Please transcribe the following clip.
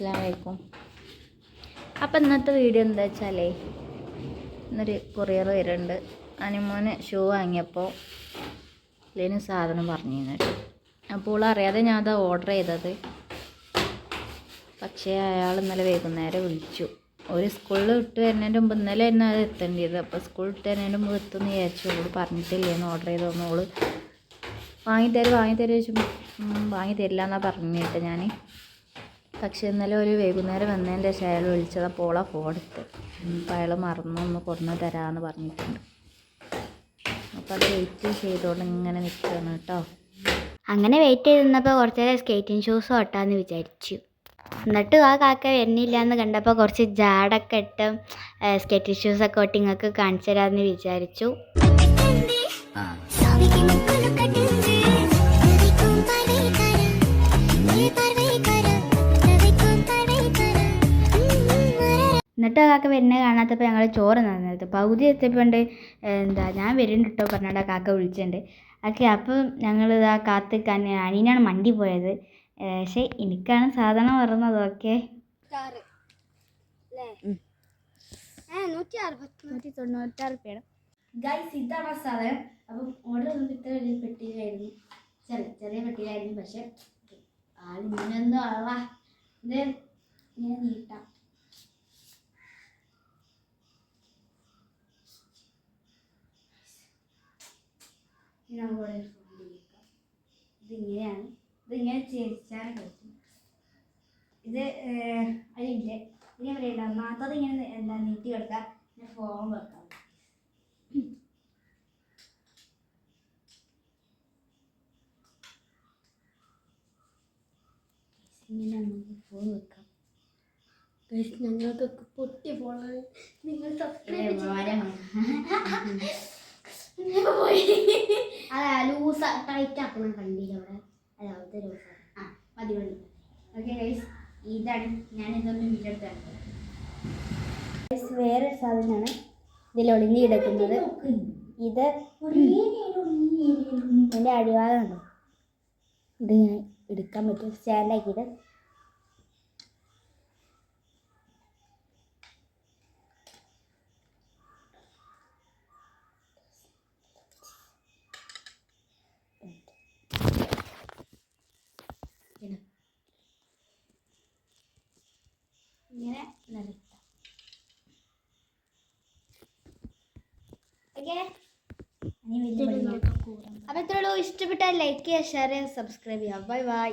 അസ്സലാമു അലൈക്കും. അപ്പം ഇന്നത്തെ വീഡിയോ എന്താ വെച്ചാലേ, ഇന്നൊരു കൊറിയർ വരുന്നുണ്ട്. അനിമോന് ഷൂ വാങ്ങിയപ്പോൾ ഇതിന് സാധനം പറഞ്ഞിരുന്നു. അപ്പോൾ അറിയാതെ ഞാൻ അത് ഓർഡർ ചെയ്തത്. പക്ഷേ അയാൾ ഇന്നലെ വൈകുന്നേരം വിളിച്ചു. ഒരു സ്കൂളിൽ വിട്ട് വരുന്നതിൻ്റെ മുമ്പ് ഇന്നലെ തന്നെ അത് എത്തേണ്ടത്. അപ്പോൾ സ്കൂൾ വിട്ട് വരുന്നതിൻ്റെ മുമ്പ് എത്തുമെന്ന് വിചാരിച്ചു. അവള് പറഞ്ഞിട്ടില്ലേന്ന് ഓർഡർ ചെയ്തോന്ന്. ഓള് വാങ്ങിത്തരുമോ ചോദിച്ചു. വാങ്ങിത്തരില്ല എന്നാണ് പറഞ്ഞിട്ട് ഞാൻ. പക്ഷേ ഇന്നലെ ഒരു വൈകുന്നേരം വന്നതിൻ്റെ ശേഷം അയാൾ വിളിച്ചത്. അപ്പോൾ ഓളെ ഫോൺ എടുത്ത്. അപ്പോൾ അയാൾ മറന്നൊന്ന് കൊടുന്ന് തരാമെന്ന് പറഞ്ഞിട്ടുണ്ട്. അപ്പോൾ അത് വെയിറ്റ് ചെയ്തുകൊണ്ട് ഇങ്ങനെ നിൽക്കുകയാണ് കേട്ടോ. അങ്ങനെ വെയിറ്റ് ചെയ്ത് നിന്നപ്പോൾ കുറച്ച് നേരം സ്കേറ്റിംഗ് ഷൂസ് ഓട്ടാന്ന് വിചാരിച്ചു. എന്നിട്ട് ആ കാക്ക വരുന്നില്ല എന്ന് കണ്ടപ്പോൾ കുറച്ച് ജാടൊക്കെ ഇട്ട് സ്കേറ്റിംഗ് ഷൂസൊക്കെ ഓട്ടി നിങ്ങൾക്ക് കാണിച്ചു തരാമെന്ന് വിചാരിച്ചു. എന്നിട്ട് ആ കാക്ക വരുന്നത് കാണാത്തപ്പോൾ ഞങ്ങൾ ചോറ് നന്നത് പകുതി എത്തിയപ്പോണ്ട് ഞാൻ വരുന്നുണ്ട് കേട്ടോ പറഞ്ഞാൽ ആ കാക്ക വിളിച്ചിട്ടുണ്ട്. ഓക്കെ, അപ്പം ഞങ്ങൾ ആ കാത്തിക്കാൻ അനീനാണ് മണ്ടി പോയത്. പക്ഷേ എനിക്കാണ് സാധനം പറഞ്ഞത്. ഓക്കെ, 196 രൂപയാണ് ഗൈസ്, ഇതാണ് സാധനം. അപ്പം ഓർഡർ വന്നിട്ട് ഇത്ര വലിയ പെട്ടിയിലായിരുന്നു, ചെറിയ പെട്ടിയിലായിരുന്നു. പക്ഷെ ആളിങ്ങനെന്തോ ആവാ, ഇത് ഇങ്ങനെ നീട്ടാം. ഇതിങ്ങനെയാണ്, ഇതിങ്ങനെ ചേച്ചാണ് കഴിക്കും. ഇത് അതിൻ്റെ ഇങ്ങനെ പറയുന്നുണ്ടാവും. മാത്രം ഇങ്ങനെ എന്താ നീട്ടി വെക്കാം, ഫോം വെക്കാം. ഇങ്ങനെ നമുക്ക് ഫോൺ വെക്കാം. ഞങ്ങൾക്കൊക്കെ പൊട്ടി പോണത് നിങ്ങൾ അതെ ലൂസ് ടൈറ്റ് ആക്കണം. കണ്ടില്ല അവിടെ അതാവത്തെ ലൂസ്. മതി. ഓക്കെ ഗൈസ്, ഇതാണ് ഞാനിതൊന്നും വീടെടുത്താണ്. വേറെ സാധനമാണ് ഇതിൽ ഒളിഞ്ഞു കിടക്കുന്നത്. ഇത് എൻ്റെ അടിവാദമുണ്ടോ, ഇത് ഞാൻ എടുക്കാൻ പറ്റും സ്റ്റാൻഡാക്കിയിട്ട്. ഇങ്ങനെ നിലത്താം. ഓക്കെ, അപ്പോൾ ഇത്രയുള്ളൂ. ഇഷ്ടപ്പെട്ടാൽ ലൈക്ക് ചെയ്യുക, ഷെയർ ചെയ്യുക, സബ്സ്ക്രൈബ് ചെയ്യുക. Bye bye.